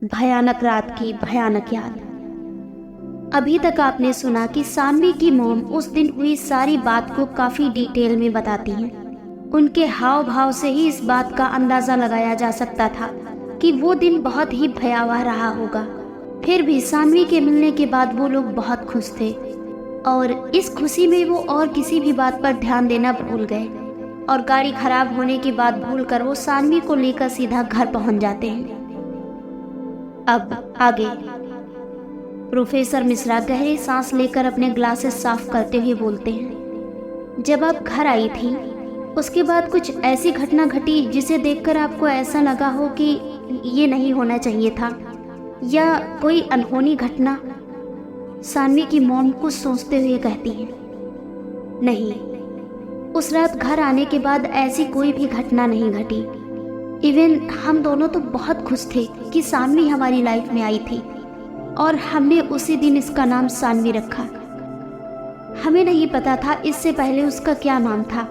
भयानक रात की भयानक याद। अभी तक आपने सुना कि सानवी की मॉम उस दिन हुई सारी बात को काफी डिटेल में बताती हैं। उनके हाव भाव से ही इस बात का अंदाजा लगाया जा सकता था कि वो दिन बहुत ही भयावह रहा होगा। फिर भी सानवी के मिलने के बाद वो लोग बहुत खुश थे और इस खुशी में वो और किसी भी बात पर ध्यान देना भूल गए और गाड़ी खराब होने के बाद भूलकर वो सानवी को लेकर सीधा घर पहुंच जाते हैं। अब आगे प्रोफेसर मिश्रा गहरी सांस लेकर अपने ग्लासेस साफ करते हुए बोलते हैं, जब आप घर आई थी उसके बाद कुछ ऐसी घटना घटी जिसे देखकर आपको ऐसा लगा हो कि ये नहीं होना चाहिए था, या कोई अनहोनी घटना? सानवी की मॉम कुछ सोचते हुए कहती है, नहीं, उस रात घर आने के बाद ऐसी कोई भी घटना नहीं घटी। इवन हम दोनों तो बहुत खुश थे कि सानवी हमारी लाइफ में आई थी और हमने उसी दिन इसका नाम सानवी रखा। हमें नहीं पता था इससे पहले उसका क्या नाम था,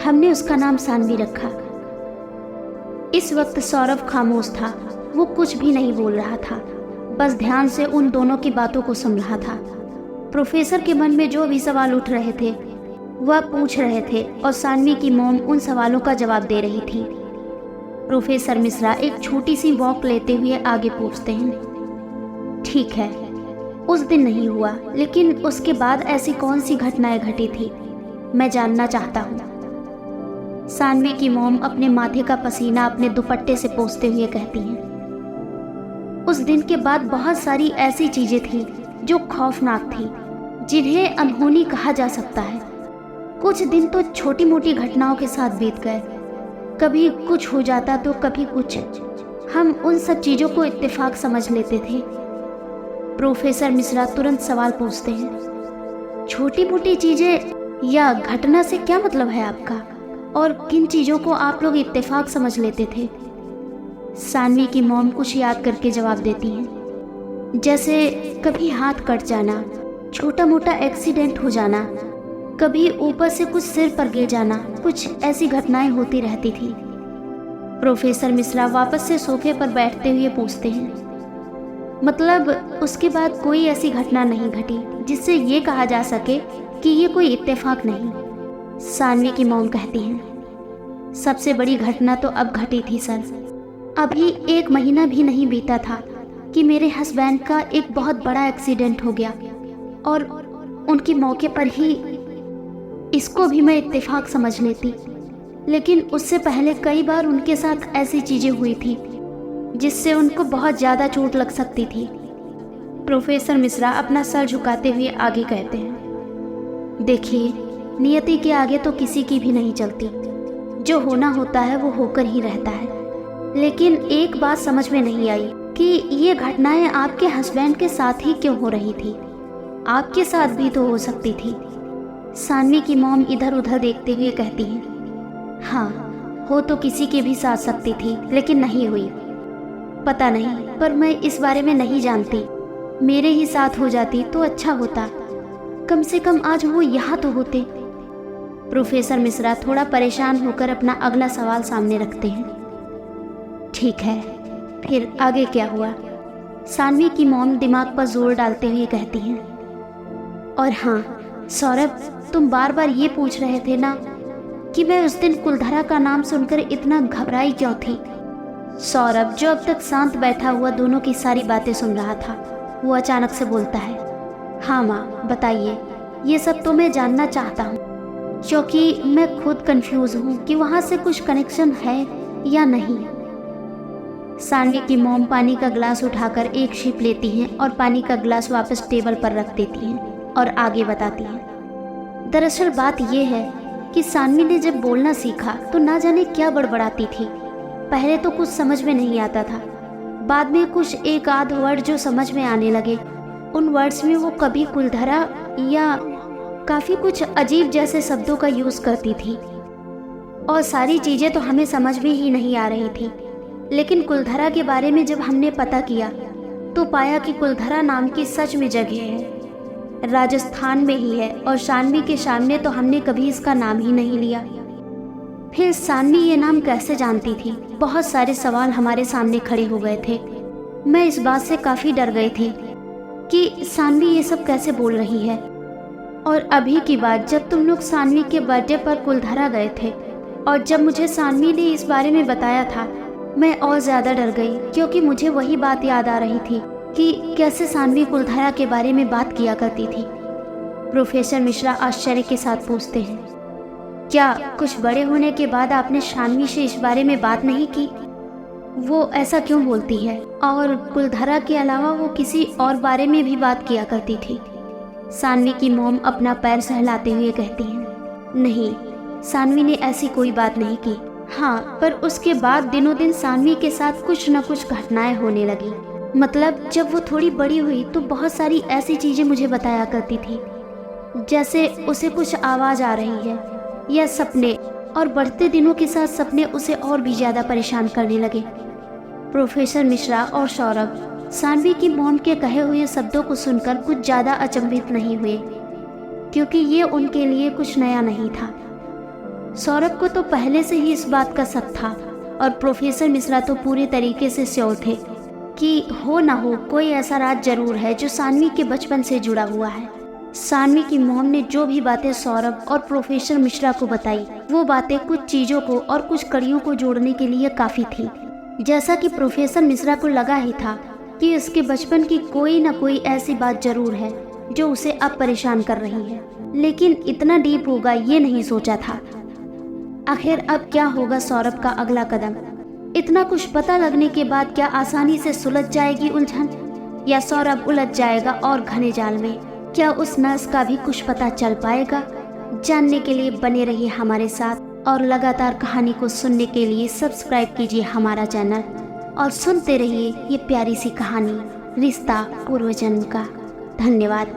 हमने उसका नाम सानवी रखा। इस वक्त सौरभ खामोश था, वो कुछ भी नहीं बोल रहा था, बस ध्यान से उन दोनों की बातों को सुन रहा था। प्रोफेसर के मन में जो भी सवाल उठ रहे थे वह पूछ रहे थे और सानवी की मॉम उन सवालों का जवाब दे रही थी। प्रोफेसर मिश्रा एक छोटी सी वॉक लेते हुए आगे पूछते हैं, ठीक है, उस दिन नहीं हुआ, लेकिन उसके बाद ऐसी कौन सी घटनाएं घटी थी, मैं जानना चाहता हूँ। सानवी की मॉम अपने माथे का पसीना अपने दुपट्टे से पोंछते हुए कहती हैं, उस दिन के बाद बहुत सारी ऐसी चीजें थी जो खौफनाक थी, जिन्हें अनहोनी कहा जा सकता है। कुछ दिन तो छोटी मोटी घटनाओं के साथ बीत गए, कभी कुछ हो जाता तो कभी कुछ, हम उन सब चीजों को इत्तेफाक समझ लेते थे। प्रोफेसर मिश्रा तुरंत सवाल पूछते हैं, छोटी मोटी चीजें या घटना से क्या मतलब है आपका, और किन चीजों को आप लोग इत्तेफाक समझ लेते थे? सानवी की मॉम कुछ याद करके जवाब देती हैं, जैसे कभी हाथ कट जाना, छोटा मोटा एक्सीडेंट हो जाना, कभी ऊपर से कुछ सिर पर गिर जाना, कुछ ऐसी घटनाएं होती रहती थी। प्रोफेसर मिश्रा वापस से सोफे पर बैठते हुए पूछते हैं, मतलब उसके बाद कोई ऐसी घटना नहीं घटी जिससे ये कहा जा सके कि ये कोई इत्तेफाक नहीं? सानवी की मॉम कहती हैं, सबसे बड़ी घटना तो अब घटी थी सर। अभी 1 महीना भी नहीं बीता था कि मेरे हस्बैंड का एक बहुत बड़ा एक्सीडेंट हो गया और उनके मौके पर ही इसको भी मैं इत्तेफाक समझ लेती, लेकिन उससे पहले कई बार उनके साथ ऐसी चीजें हुई थी जिससे उनको बहुत ज़्यादा चोट लग सकती थी। प्रोफेसर मिश्रा अपना सर झुकाते हुए आगे कहते हैं, देखिए, नियति के आगे तो किसी की भी नहीं चलती, जो होना होता है वो होकर ही रहता है। लेकिन एक बात समझ में नहीं आई कि ये घटनाएं आपके हस्बैंड के साथ ही क्यों हो रही थी, आपके साथ भी तो हो सकती थी। सानवी की मॉम इधर उधर देखते हुए कहती हैं, हाँ, हो तो किसी के भी साथ सकती थी, लेकिन नहीं हुई। पता नहीं, पर मैं इस बारे में नहीं जानती। मेरे ही साथ हो जाती तो अच्छा होता, कम से कम आज वो यहाँ तो होते। प्रोफेसर मिश्रा थोड़ा परेशान होकर अपना अगला सवाल सामने रखते हैं, ठीक है, फिर आगे क्या हुआ? सानवी की मॉम दिमाग पर जोर डालते हुए कहती हैं, और हाँ सौरभ, तुम बार बार ये पूछ रहे थे ना कि मैं उस दिन कुलधरा का नाम सुनकर इतना घबराई क्यों थी। सौरभ, जो अब तक शांत बैठा हुआ दोनों की सारी बातें सुन रहा था, वो अचानक से बोलता है, हाँ माँ बताइए, ये सब तो मैं जानना चाहता हूँ, क्योंकि मैं खुद कंफ्यूज हूँ कि वहाँ से कुछ कनेक्शन है या नहीं। सानवी की मॉम पानी का ग्लास उठाकर एक शिप लेती हैं और पानी का ग्लास वापस टेबल पर रख देती हैं और आगे बताती हैं, दरअसल बात यह है कि सानवी ने जब बोलना सीखा तो ना जाने क्या बड़बड़ाती थी। पहले तो कुछ समझ में नहीं आता था, बाद में कुछ एक आध वर्ड जो समझ में आने लगे, उन वर्ड्स में वो कभी कुलधरा या काफ़ी कुछ अजीब जैसे शब्दों का यूज़ करती थी, और सारी चीज़ें तो हमें समझ में ही नहीं आ रही थी। लेकिन कुलधरा के बारे में जब हमने पता किया तो पाया कि कुलधरा नाम की सच में जगह है, राजस्थान में ही है, और सानवी के सामने तो हमने कभी इसका नाम ही नहीं लिया। फिर सानवी ये नाम कैसे जानती थी? बहुत सारे सवाल हमारे सामने खड़े हो गए थे। मैं इस बात से काफ़ी डर गई थी कि सानवी ये सब कैसे बोल रही है। और अभी की बात, जब तुम लोग सानवी के बर्थडे पर कुलधरा गए थे और जब मुझे सानवी ने इस बारे में बताया था, मैं और ज़्यादा डर गई, क्योंकि मुझे वही बात याद आ रही थी कि कैसे सानवी कुलधरा के बारे में बात किया करती थी। प्रोफेसर मिश्रा आश्चर्य के साथ पूछते हैं, क्या कुछ बड़े होने के बाद आपने सानवी से इस बारे में बात नहीं की? वो ऐसा क्यों बोलती है? और कुलधरा के अलावा वो किसी और बारे में भी बात किया करती थी? सानवी की मॉम अपना पैर सहलाते हुए कहती हैं, नहीं, सानवी ने ऐसी कोई बात नहीं की। हाँ, पर उसके बाद दिनों दिन सानवी के साथ कुछ न कुछ घटनाएं होने लगी। मतलब जब वो थोड़ी बड़ी हुई तो बहुत सारी ऐसी चीजें मुझे बताया करती थी, जैसे उसे कुछ आवाज आ रही है या सपने, और बढ़ते दिनों के साथ सपने उसे और भी ज्यादा परेशान करने लगे। प्रोफेसर मिश्रा और सौरभ सानवी की मॉम के कहे हुए शब्दों को सुनकर कुछ ज्यादा अचंभित नहीं हुए, क्योंकि ये उनके लिए कुछ नया नहीं था। सौरभ को तो पहले से ही इस बात का शक था और प्रोफेसर मिश्रा तो पूरी तरीके से श्योर थे कि हो ना हो कोई ऐसा राज जरूर है जो सानवी के बचपन से जुड़ा हुआ है। सानवी की मॉम ने जो भी बातें सौरभ और प्रोफेसर मिश्रा को बताई, वो बातें कुछ चीजों को और कुछ कड़ियों को जोड़ने के लिए काफी थी। जैसा कि प्रोफेसर मिश्रा को लगा ही था कि उसके बचपन की कोई ना कोई ऐसी बात जरूर है जो उसे अब परेशान कर रही है, लेकिन इतना डीप होगा ये नहीं सोचा था। आखिर अब क्या होगा सौरभ का अगला कदम? इतना कुछ पता लगने के बाद क्या आसानी से सुलझ जाएगी उलझन, या सौरभ उलझ जाएगा और घने जाल में? क्या उस नर्स का भी कुछ पता चल पाएगा? जानने के लिए बने रहिए हमारे साथ और लगातार कहानी को सुनने के लिए सब्सक्राइब कीजिए हमारा चैनल और सुनते रहिए ये प्यारी सी कहानी रिश्ता पूर्वजन्म का। धन्यवाद।